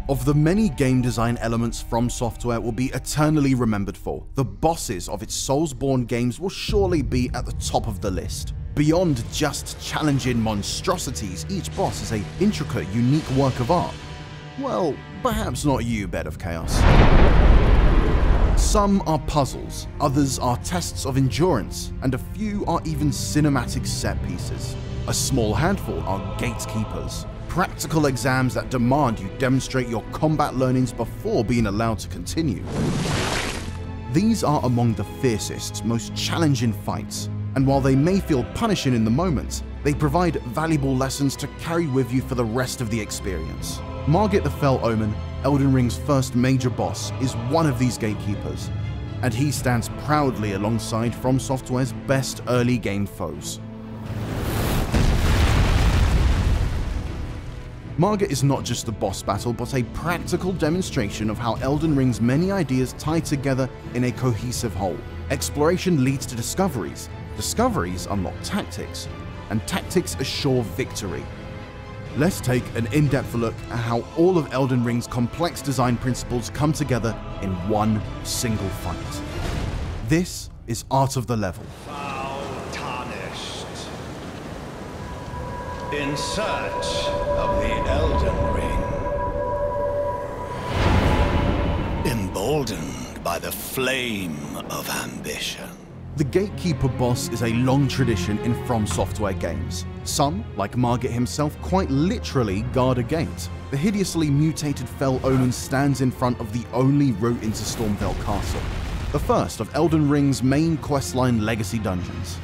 Of the many game design elements From Software will be eternally remembered for, the bosses of its Soulsborne games will surely be at the top of the list. Beyond just challenging monstrosities, each boss is an intricate, unique work of art. Well, perhaps not you, Bed of Chaos. Some are puzzles, others are tests of endurance, and a few are even cinematic set pieces. A small handful are gatekeepers, practical exams that demand you demonstrate your combat learnings before being allowed to continue. These are among the fiercest, most challenging fights, and while they may feel punishing in the moment, they provide valuable lessons to carry with you for the rest of the experience. Margit the Fell Omen, Elden Ring's first major boss, is one of these gatekeepers, and he stands proudly alongside From Software's best early game foes. Margit is not just a boss battle, but a practical demonstration of how Elden Ring's many ideas tie together in a cohesive whole. Exploration leads to discoveries, discoveries unlock tactics, and tactics assure victory. Let's take an in-depth look at how all of Elden Ring's complex design principles come together in one single fight. This is Art of the Level. In search of the Elden Ring. Emboldened by the flame of ambition. The Gatekeeper boss is a long tradition in From Software games. Some, like Margit himself, quite literally guard a gate. The hideously mutated Fell Omen stands in front of the only route into Stormveil Castle, the first of Elden Ring's main questline legacy dungeons.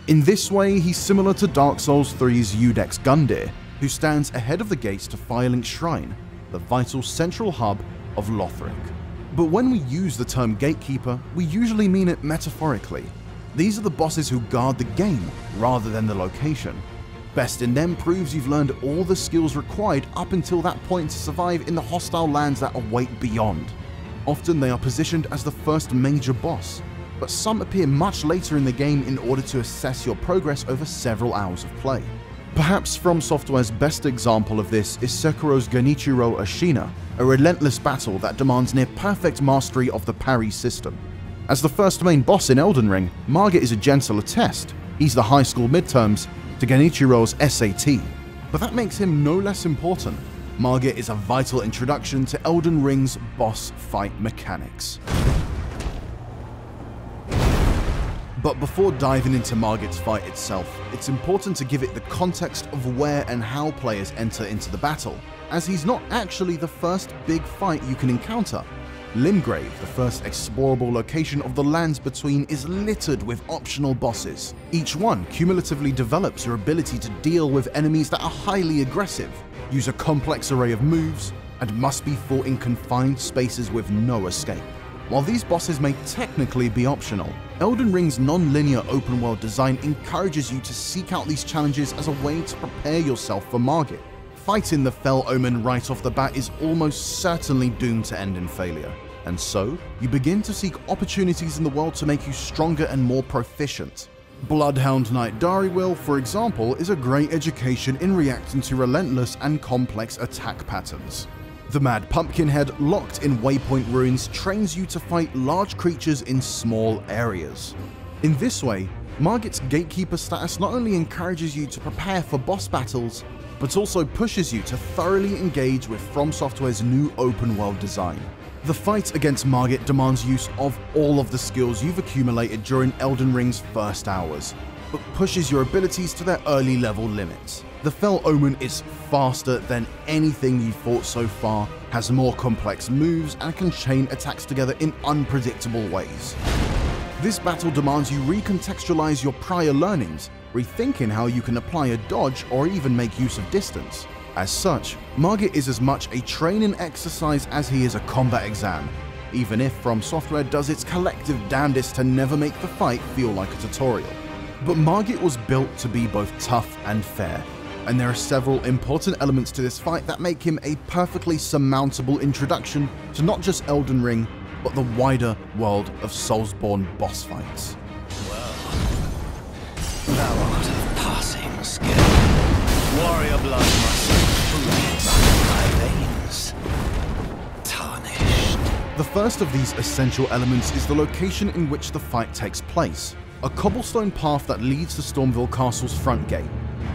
In this way, he's similar to Dark Souls 3's Iudex Gundyr, who stands ahead of the gates to Firelink Shrine, the vital central hub of Lothric. But when we use the term Gatekeeper, we usually mean it metaphorically. These are the bosses who guard the game, rather than the location. Best in them proves you've learned all the skills required up until that point to survive in the hostile lands that await beyond. Often they are positioned as the first major boss, but some appear much later in the game in order to assess your progress over several hours of play. Perhaps From Software's best example of this is Sekiro's Genichiro Ashina, a relentless battle that demands near-perfect mastery of the parry system. As the first main boss in Elden Ring, Margit is a gentler test. He's the high school midterms to Genichiro's SAT. But that makes him no less important. Margit is a vital introduction to Elden Ring's boss fight mechanics. But before diving into Margit's fight itself, it's important to give it the context of where and how players enter into the battle, as he's not actually the first big fight you can encounter. Limgrave, the first explorable location of the lands between, is littered with optional bosses. Each one cumulatively develops your ability to deal with enemies that are highly aggressive, use a complex array of moves, and must be fought in confined spaces with no escape. While these bosses may technically be optional, Elden Ring's non-linear open-world design encourages you to seek out these challenges as a way to prepare yourself for Margit. Fighting the Fell Omen right off the bat is almost certainly doomed to end in failure, and so you begin to seek opportunities in the world to make you stronger and more proficient. Bloodhound Knight Dariwyl, for example, is a great education in reacting to relentless and complex attack patterns. The Mad Pumpkinhead, locked in Waypoint Ruins, trains you to fight large creatures in small areas. In this way, Margit's Gatekeeper status not only encourages you to prepare for boss battles, but also pushes you to thoroughly engage with From Software's new open-world design. The fight against Margit demands use of all of the skills you've accumulated during Elden Ring's first hours, but pushes your abilities to their early level limits. The Fell Omen is faster than anything you've fought so far, has more complex moves, and can chain attacks together in unpredictable ways. This battle demands you recontextualize your prior learnings, rethinking how you can apply a dodge or even make use of distance. As such, Margit is as much a training exercise as he is a combat exam, even if From Software does its collective damnedest to never make the fight feel like a tutorial. But Margit was built to be both tough and fair, and there are several important elements to this fight that make him a perfectly surmountable introduction to not just Elden Ring, but the wider world of Soulsborne boss fights. Well, thou art of passing skill. Warrior blood must flow through my veins. The first of these essential elements is the location in which the fight takes place, a cobblestone path that leads to Stormveil Castle's front gate.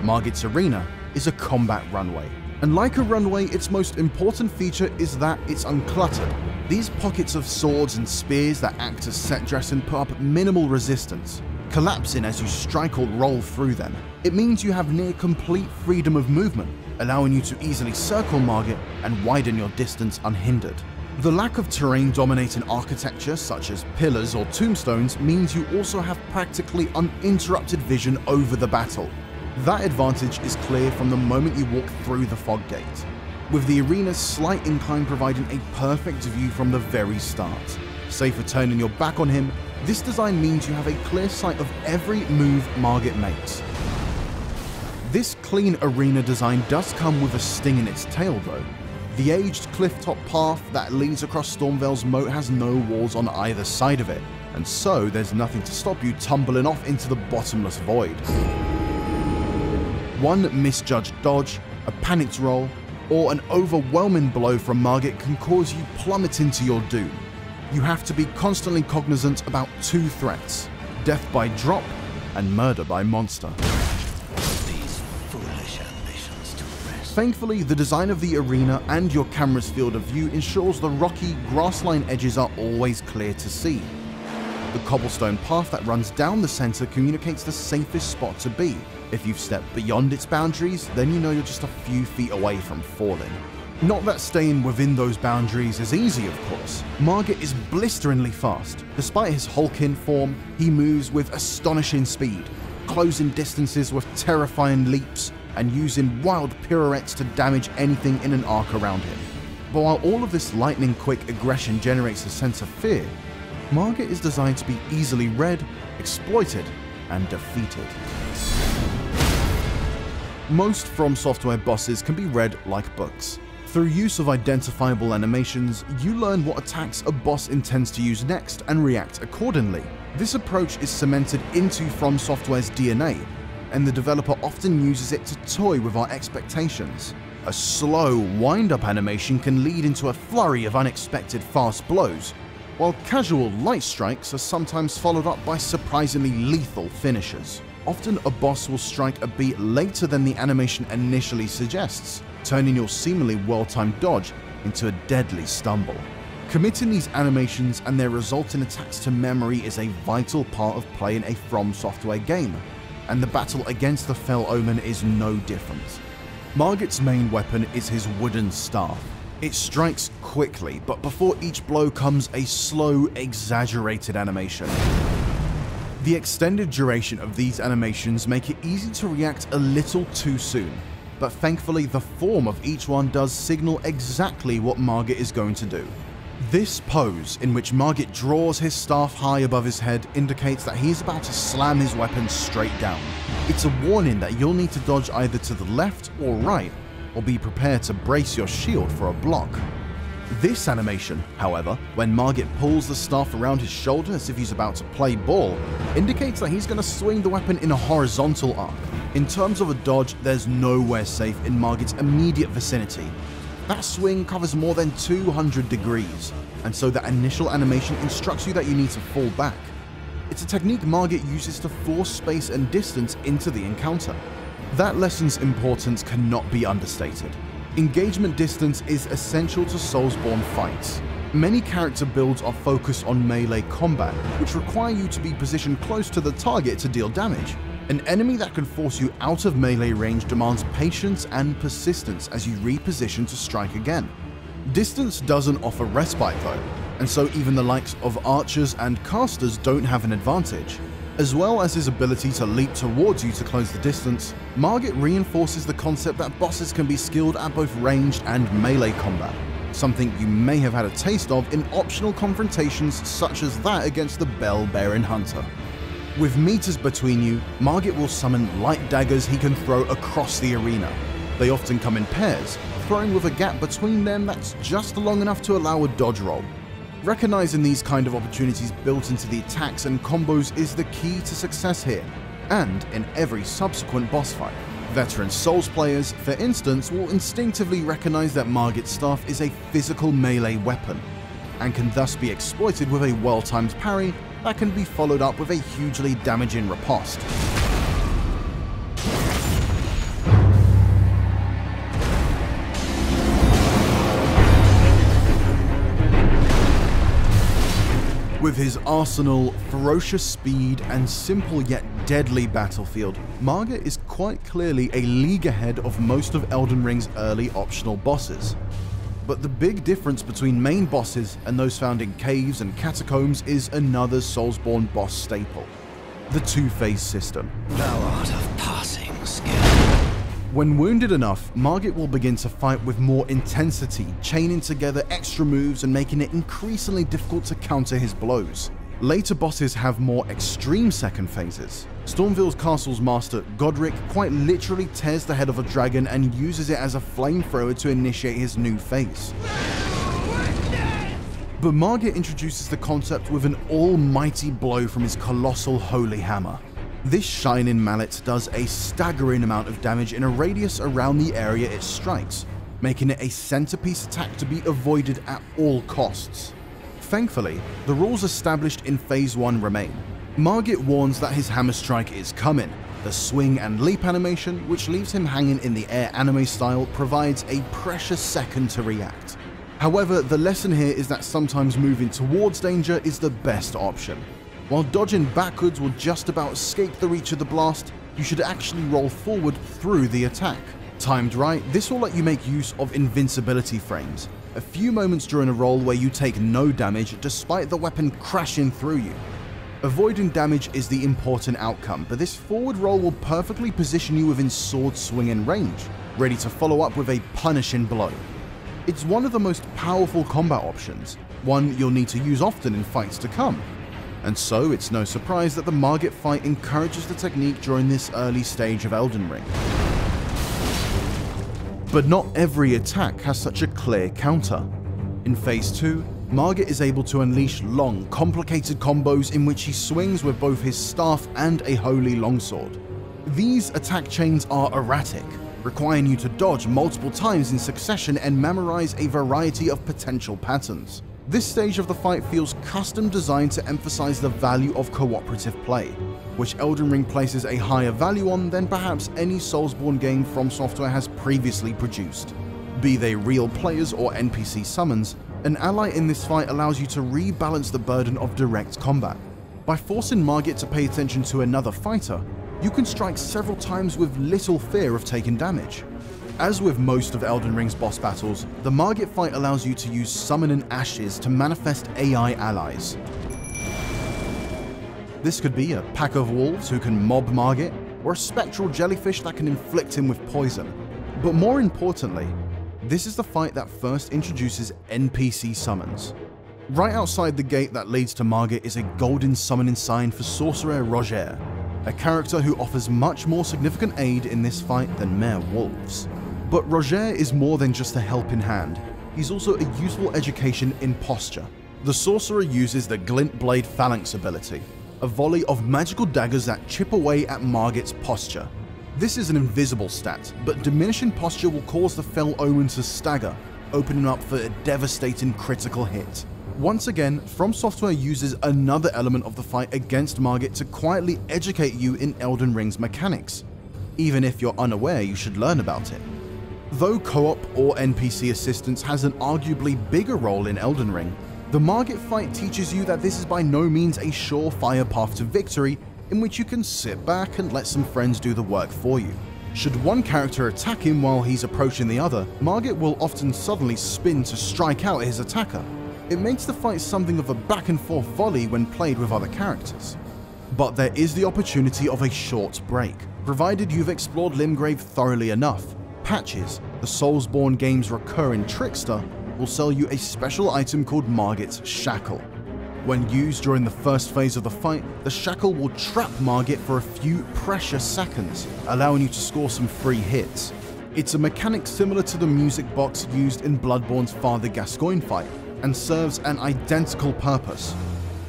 Margit's arena is a combat runway, and like a runway, its most important feature is that it's uncluttered. These pockets of swords and spears that act as set dressing put up minimal resistance, collapsing as you strike or roll through them. It means you have near complete freedom of movement, allowing you to easily circle Margit and widen your distance unhindered. The lack of terrain-dominating architecture such as pillars or tombstones means you also have practically uninterrupted vision over the battle. That advantage is clear from the moment you walk through the fog gate, with the arena's slight incline providing a perfect view from the very start. Save for turning your back on him, this design means you have a clear sight of every move Margit makes. This clean arena design does come with a sting in its tail though. The aged clifftop path that leads across Stormveil's moat has no walls on either side of it, and so there's nothing to stop you tumbling off into the bottomless void. One misjudged dodge, a panicked roll, or an overwhelming blow from Margit can cause you plummet into your doom. You have to be constantly cognizant about two threats: death by drop and murder by monster. Thankfully, the design of the arena and your camera's field of view ensures the rocky, grass-lined edges are always clear to see. The cobblestone path that runs down the center communicates the safest spot to be. If you've stepped beyond its boundaries, then you know you're just a few feet away from falling. Not that staying within those boundaries is easy, of course. Margit is blisteringly fast. Despite his hulking form, he moves with astonishing speed, closing distances with terrifying leaps, and using wild pirouettes to damage anything in an arc around him. But while all of this lightning-quick aggression generates a sense of fear, Margit is designed to be easily read, exploited, and defeated. Most From Software bosses can be read like books. Through use of identifiable animations, you learn what attacks a boss intends to use next and react accordingly. This approach is cemented into From Software's DNA, and the developer often uses it to toy with our expectations. A slow, wind-up animation can lead into a flurry of unexpected fast blows, while casual light strikes are sometimes followed up by surprisingly lethal finishes. Often a boss will strike a beat later than the animation initially suggests, turning your seemingly well-timed dodge into a deadly stumble. Committing these animations and their resulting attacks to memory is a vital part of playing a From Software game, and the battle against the Fell Omen is no different. Margit's main weapon is his wooden staff. It strikes quickly, but before each blow comes a slow, exaggerated animation. The extended duration of these animations make it easy to react a little too soon, but thankfully the form of each one does signal exactly what Margit is going to do. This pose, in which Margit draws his staff high above his head, indicates that he's about to slam his weapon straight down. It's a warning that you'll need to dodge either to the left or right, or be prepared to brace your shield for a block. This animation, however, when Margit pulls the staff around his shoulder as if he's about to play ball, indicates that he's going to swing the weapon in a horizontal arc. In terms of a dodge, there's nowhere safe in Margit's immediate vicinity. That swing covers more than 200 degrees, and so that initial animation instructs you that you need to fall back. It's a technique Margit uses to force space and distance into the encounter. That lesson's importance cannot be understated. Engagement distance is essential to Soulsborne fights. Many character builds are focused on melee combat, which require you to be positioned close to the target to deal damage. An enemy that can force you out of melee range demands patience and persistence as you reposition to strike again. Distance doesn't offer respite though, and so even the likes of archers and casters don't have an advantage. As well as his ability to leap towards you to close the distance, Margit reinforces the concept that bosses can be skilled at both ranged and melee combat, something you may have had a taste of in optional confrontations such as that against the bell-bearing hunter. With meters between you, Margit will summon light daggers he can throw across the arena. They often come in pairs, throwing with a gap between them that's just long enough to allow a dodge roll. Recognizing these kind of opportunities built into the attacks and combos is the key to success here, and in every subsequent boss fight. Veteran Souls players, for instance, will instinctively recognize that Margit's staff is a physical melee weapon. and can thus be exploited with a well-timed parry that can be followed up with a hugely damaging riposte. With his arsenal, ferocious speed, and simple yet deadly battlefield, Margit is quite clearly a league ahead of most of Elden Ring's early optional bosses. But the big difference between main bosses and those found in caves and catacombs is another Soulsborne boss staple: the two-phase system. Thou art of passing skill. When wounded enough, Margit will begin to fight with more intensity, chaining together extra moves and making it increasingly difficult to counter his blows. Later bosses have more extreme second phases. Stormveil Castle's master, Godric, quite literally tears the head of a dragon and uses it as a flamethrower to initiate his new phase. But Margit introduces the concept with an almighty blow from his colossal holy hammer. This shining mallet does a staggering amount of damage in a radius around the area it strikes, making it a centerpiece attack to be avoided at all costs. Thankfully, the rules established in Phase 1 remain. Margit warns that his hammer strike is coming. The swing and leap animation, which leaves him hanging in the air anime style, provides a precious second to react. However, the lesson here is that sometimes moving towards danger is the best option. While dodging backwards will just about escape the reach of the blast, you should actually roll forward through the attack. Timed right, this will let you make use of invincibility frames, a few moments during a roll where you take no damage despite the weapon crashing through you. Avoiding damage is the important outcome, but this forward roll will perfectly position you within sword swinging range, ready to follow up with a punishing blow. It's one of the most powerful combat options, one you'll need to use often in fights to come. And so it's no surprise that the Margit fight encourages the technique during this early stage of Elden Ring. But not every attack has such a clear counter. In Phase 2, Margit is able to unleash long, complicated combos in which he swings with both his staff and a holy longsword. These attack chains are erratic, requiring you to dodge multiple times in succession and memorize a variety of potential patterns. This stage of the fight feels custom designed to emphasize the value of cooperative play, which Elden Ring places a higher value on than perhaps any Soulsborne game From Software has previously produced. Be they real players or NPC summons, an ally in this fight allows you to rebalance the burden of direct combat. By forcing Margit to pay attention to another fighter, you can strike several times with little fear of taking damage. As with most of Elden Ring's boss battles, the Margit fight allows you to use Summon and Ashes to manifest AI allies. This could be a pack of wolves who can mob Margit, or a spectral jellyfish that can inflict him with poison. But more importantly, this is the fight that first introduces NPC summons. Right outside the gate that leads to Margit is a golden summoning sign for sorcerer Roger, a character who offers much more significant aid in this fight than mere wolves. But Roger is more than just a helping hand, he's also a useful education in posture. The sorcerer uses the Glint Blade Phalanx ability, a volley of magical daggers that chip away at Margit's posture. This is an invisible stat, but diminishing posture will cause the Fell Omen to stagger, opening up for a devastating critical hit. Once again, From Software uses another element of the fight against Margit to quietly educate you in Elden Ring's mechanics. Even if you're unaware, you should learn about it. Though co-op or NPC assistance has an arguably bigger role in Elden Ring, the Margit fight teaches you that this is by no means a surefire path to victory in which you can sit back and let some friends do the work for you. Should one character attack him while he's approaching the other, Margit will often suddenly spin to strike out at his attacker. It makes the fight something of a back and forth volley when played with other characters. But there is the opportunity of a short break, provided you've explored Limgrave thoroughly enough. Patches, the Soulsborne game's recurring trickster, will sell you a special item called Margit's Shackle. When used during the first phase of the fight, the Shackle will trap Margit for a few precious seconds, allowing you to score some free hits. It's a mechanic similar to the music box used in Bloodborne's Father Gascoigne fight, and serves an identical purpose.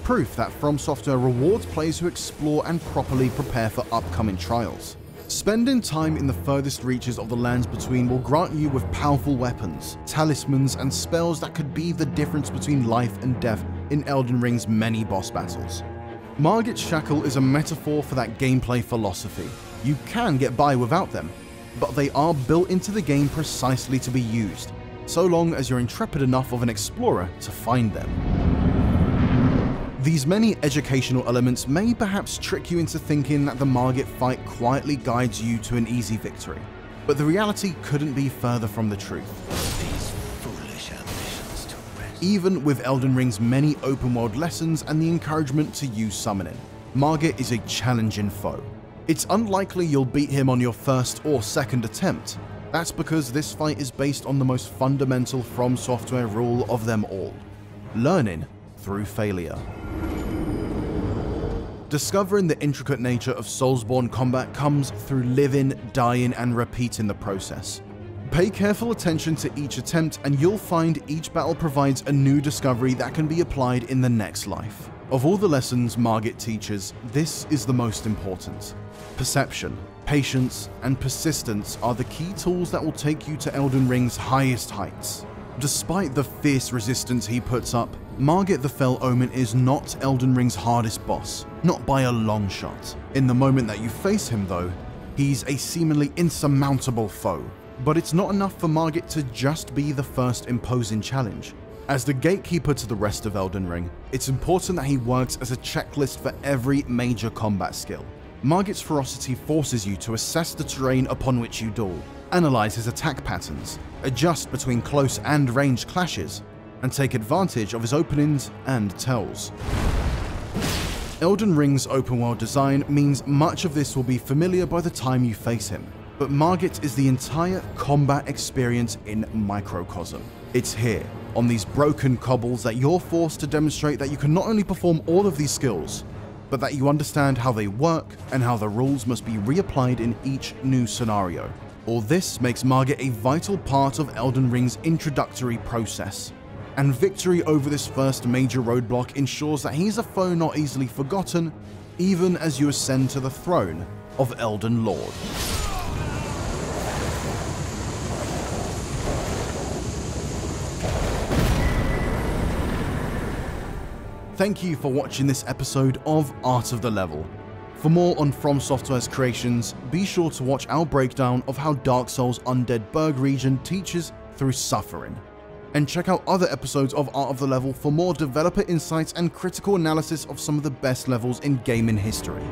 Proof that From Software rewards players who explore and properly prepare for upcoming trials. Spending time in the furthest reaches of the lands between will grant you with powerful weapons, talismans, and spells that could be the difference between life and death in Elden Ring's many boss battles. Margit's Shackle is a metaphor for that gameplay philosophy. You can get by without them, but they are built into the game precisely to be used, so long as you're intrepid enough of an explorer to find them. These many educational elements may perhaps trick you into thinking that the Margit fight quietly guides you to an easy victory, but the reality couldn't be further from the truth. These foolish ambitions to rest. Even with Elden Ring's many open-world lessons and the encouragement to use summoning, Margit is a challenging foe. It's unlikely you'll beat him on your first or second attempt. That's because this fight is based on the most fundamental From Software rule of them all: learning through failure. Discovering the intricate nature of Soulsborne combat comes through living, dying, and repeating the process. Pay careful attention to each attempt and you'll find each battle provides a new discovery that can be applied in the next life. Of all the lessons Margit teaches, this is the most important. Perception, patience, and persistence are the key tools that will take you to Elden Ring's highest heights. Despite the fierce resistance he puts up, Margit the Fell Omen is not Elden Ring's hardest boss, not by a long shot. In the moment that you face him though, he's a seemingly insurmountable foe. But it's not enough for Margit to just be the first imposing challenge. As the gatekeeper to the rest of Elden Ring, it's important that he works as a checklist for every major combat skill. Margit's ferocity forces you to assess the terrain upon which you duel, analyze his attack patterns, adjust between close and ranged clashes, and take advantage of his openings and tells. Elden Ring's open world design means much of this will be familiar by the time you face him, but Margit is the entire combat experience in microcosm. It's here, on these broken cobbles, that you're forced to demonstrate that you can not only perform all of these skills, but that you understand how they work and how the rules must be reapplied in each new scenario. All this makes Margit a vital part of Elden Ring's introductory process, and victory over this first major roadblock ensures that he's a foe not easily forgotten, even as you ascend to the throne of Elden Lord. Thank you for watching this episode of Art of the Level. For more on From Software's creations, be sure to watch our breakdown of how Dark Souls' Undead Burg region teaches through suffering. And check out other episodes of Art of the Level for more developer insights and critical analysis of some of the best levels in gaming history.